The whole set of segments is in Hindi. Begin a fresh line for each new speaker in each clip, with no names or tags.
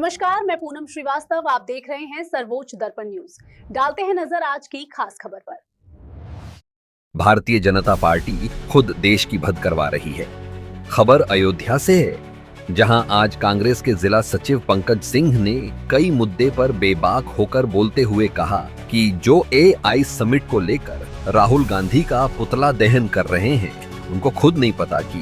नमस्कार, मैं पूनम श्रीवास्तव। आप देख रहे हैं सर्वोच्च दर्पण न्यूज। डालते हैं नजर आज की खास खबर पर।
भारतीय जनता पार्टी खुद देश की भद करवा रही है। खबर अयोध्या से है, जहां आज कांग्रेस के जिला सचिव पंकज सिंह ने कई मुद्दे पर बेबाक होकर बोलते हुए कहा कि जो AI समिट को लेकर राहुल गांधी का पुतला दहन कर रहे हैं, उनको खुद नहीं पता कि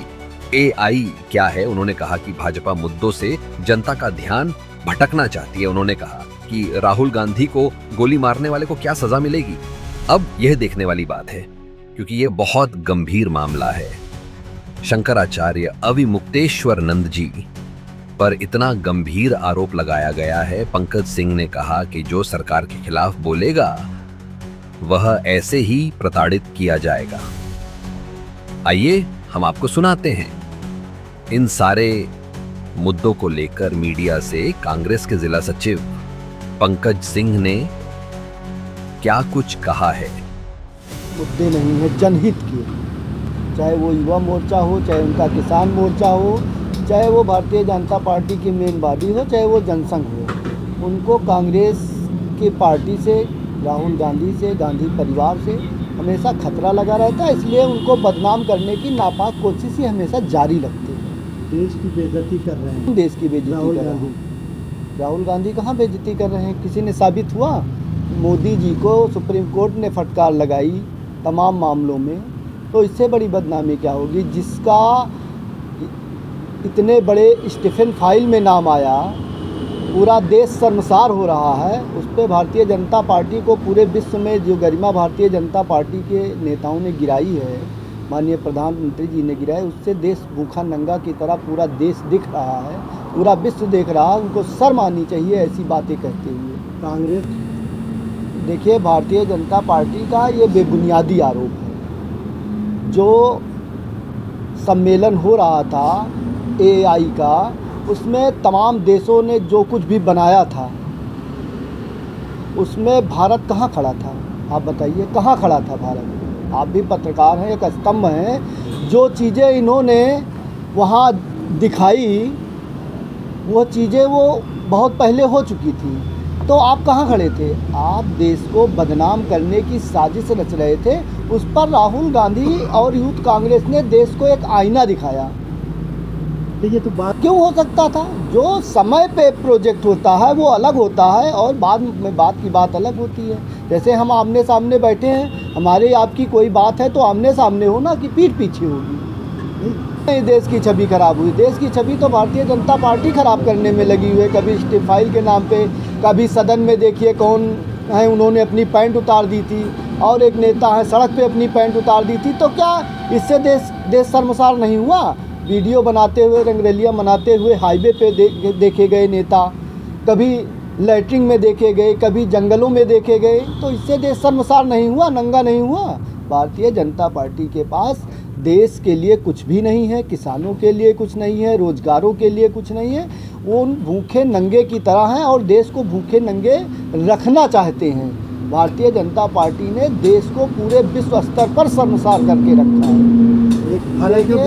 AI क्या है। उन्होंने कहा कि भाजपा मुद्दों से जनता का ध्यान भटकना चाहती है। उन्होंने कहा कि राहुल गांधी को गोली मारने वाले को क्या सजा मिलेगी। अब यह देखने वाली बात है, क्योंकि यह बहुत गंभीर मामला है। शंकराचार्य अविमुक्तेश्वरानंद जी पर इतना गंभीर आरोप लगाया गया है। पंकज सिंह ने कहा कि जो सरकार के खिलाफ बोलेगा वह ऐसे ही प्रताड़ित किया जाएगा। आइए हम आपको सुनाते हैं। इन सारे मुद्दों को लेकर मीडिया से कांग्रेस के जिला सचिव पंकज सिंह ने क्या कुछ कहा है।
मुद्दे नहीं है, जनहित के, चाहे वो युवा मोर्चा हो, चाहे उनका किसान मोर्चा हो, चाहे वो भारतीय जनता पार्टी की मेन बॉडी हो, चाहे वो जनसंघ हो, उनको कांग्रेस की पार्टी से, राहुल गांधी से, गांधी परिवार से हमेशा खतरा लगा रहता है। इसलिए उनको बदनाम करने की नापाक कोशिश ही हमेशा जारी रखते हैं।
देश की बेइज्जती कर रहे हैं।
देश की बेइज्जती कर रहे हैं। राहुल गांधी कहाँ बेइज्जती कर रहे हैं? किसी ने साबित हुआ? मोदी जी को सुप्रीम कोर्ट ने फटकार लगाई तमाम मामलों में, तो इससे बड़ी बदनामी क्या होगी? जिसका इतने बड़े स्टीफन फाइल में नाम आया, पूरा देश शर्मसार हो रहा है, उस पर भारतीय जनता पार्टी को पूरे विश्व में जो गरिमा भारतीय जनता पार्टी के नेताओं ने गिराई है, माननीय प्रधानमंत्री जी ने गिराई, उससे देश भूखा नंगा की तरह पूरा देश दिख रहा है, पूरा विश्व देख रहा है। उनको शर्म आनी चाहिए ऐसी बातें कहते हुए।
कांग्रेस
देखिए, भारतीय जनता पार्टी का ये बेबुनियादी आरोप है। जो सम्मेलन हो रहा था AI का, उसमें तमाम देशों ने जो कुछ भी बनाया था, उसमें भारत कहाँ खड़ा था? आप बताइए, कहाँ खड़ा था भारत? आप भी पत्रकार हैं, एक स्तंभ हैं। जो चीज़ें इन्होंने वहाँ दिखाई, वो चीज़ें वो बहुत पहले हो चुकी थी, तो आप कहाँ खड़े थे? आप देश को बदनाम करने की साजिश रच रहे थे। उस पर राहुल गांधी और यूथ कांग्रेस ने देश को एक आईना दिखाया।
ये तो बात
क्यों हो सकता था? जो समय पे प्रोजेक्ट होता है वो अलग होता है, और बाद में बात की बात अलग होती है। जैसे हम आमने सामने बैठे हैं, हमारे आपकी कोई बात है तो आमने सामने हो ना, कि पीठ पीछे होगी। नहीं, देश की छवि खराब हुई। देश की छवि तो भारतीय जनता पार्टी खराब करने में लगी हुई है। कभी स्टीफाइल के नाम पे, कभी सदन में देखिए कौन है, उन्होंने अपनी पैंट उतार दी थी, और एक नेता है सड़क पे अपनी पैंट उतार दी थी। तो क्या इससे देश शर्मसार नहीं हुआ? वीडियो बनाते हुए, रंगरलियाँ मनाते हुए हाईवे पे देखे गए नेता, कभी लैट्रिन में देखे गए, कभी जंगलों में देखे गए, तो इससे देश शर्मसार नहीं हुआ, नंगा नहीं हुआ? भारतीय जनता पार्टी के पास देश के लिए कुछ भी नहीं है, किसानों के लिए कुछ नहीं है, रोजगारों के लिए कुछ नहीं है। वो भूखे नंगे की तरह हैं और देश को भूखे नंगे रखना चाहते हैं। भारतीय जनता पार्टी ने देश को पूरे विश्व स्तर पर शर्मसार करके रखा है।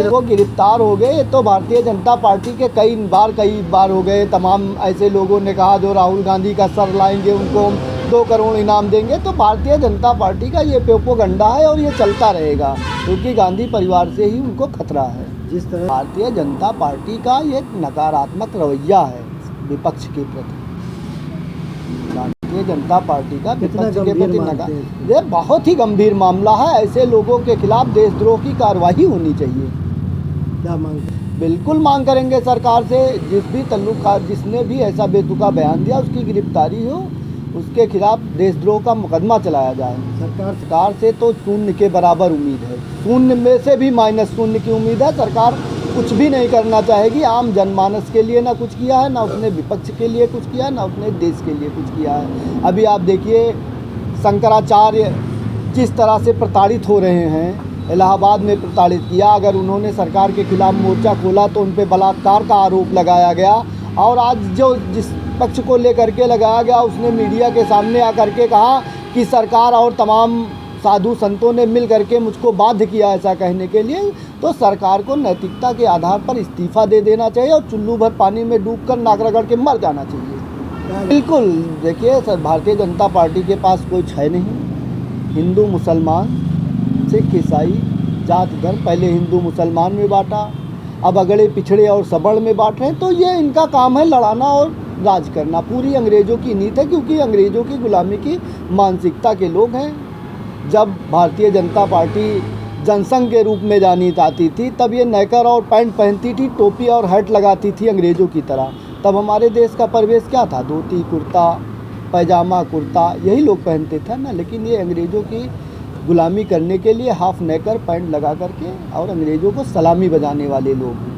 वो गिरफ्तार हो गए तो भारतीय जनता पार्टी के कई बार हो गए। तमाम ऐसे लोगों ने कहा जो राहुल गांधी का सर लाएंगे उनको 2 करोड़ इनाम देंगे। तो भारतीय जनता पार्टी का ये प्रोपेगेंडा है और ये चलता रहेगा, क्योंकि गांधी परिवार से ही उनको खतरा है।
जिस तरह
भारतीय जनता पार्टी का ये नकारात्मक रवैया है विपक्ष के प्रति। भारतीय जनता पार्टी का विपक्ष के प्रति ये बहुत ही गंभीर मामला है। ऐसे लोगों के खिलाफ देशद्रोह की कार्रवाई होनी चाहिए।
क्या मांग?
बिल्कुल मांग करेंगे सरकार से। जिसने भी ऐसा बेतुका बयान दिया, उसकी गिरफ्तारी हो, उसके खिलाफ देशद्रोह का मुकदमा चलाया जाए। सरकार से तो शून्य के बराबर उम्मीद है, शून्य में से भी -0 की उम्मीद है। सरकार कुछ भी नहीं करना चाहेगी। आम जनमानस के लिए ना कुछ किया है, ना उसने विपक्ष के लिए कुछ किया है, ना उसने देश के लिए कुछ किया है। अभी आप देखिए, शंकराचार्य जिस तरह से प्रताड़ित हो रहे हैं, इलाहाबाद में प्रताड़ित किया। अगर उन्होंने सरकार के खिलाफ मोर्चा खोला तो उन पर बलात्कार का आरोप लगाया गया, और आज जो जिस पक्ष को लेकर के लगाया गया, उसने मीडिया के सामने आकर के कहा कि सरकार और तमाम साधु संतों ने मिल करके मुझको बाध्य किया ऐसा कहने के लिए। तो सरकार को नैतिकता के आधार पर इस्तीफा दे देना चाहिए और चुल्लू भर पानी में डूबकर नाक रगड़ के मर जाना चाहिए। बिल्कुल, देखिए सर, भारतीय जनता पार्टी के पास कोई छय नहीं। हिंदू मुसलमान, सिख ईसाई, जात धर्म, पहले हिंदू मुसलमान में बांटा, अब अगड़े पिछड़े और सबड़ में बांट रहे हैं। तो ये इनका काम है लड़ाना और राज करना। पूरी अंग्रेज़ों की नीति है, क्योंकि अंग्रेज़ों की गुलामी की मानसिकता के लोग हैं। जब भारतीय जनता पार्टी जनसंघ के रूप में जानी जाती थी, तब ये नेकर और पैंट पहनती थी, टोपी और हैट लगाती थी अंग्रेज़ों की तरह। तब हमारे देश का परिवेश क्या था? धोती कुर्ता, पैजामा कुर्ता, यही लोग पहनते थे ना। लेकिन ये अंग्रेज़ों की गुलामी करने के लिए हाफ नेकर पैंट लगा करके और अंग्रेज़ों को सलामी बजाने वाले लोग हैं।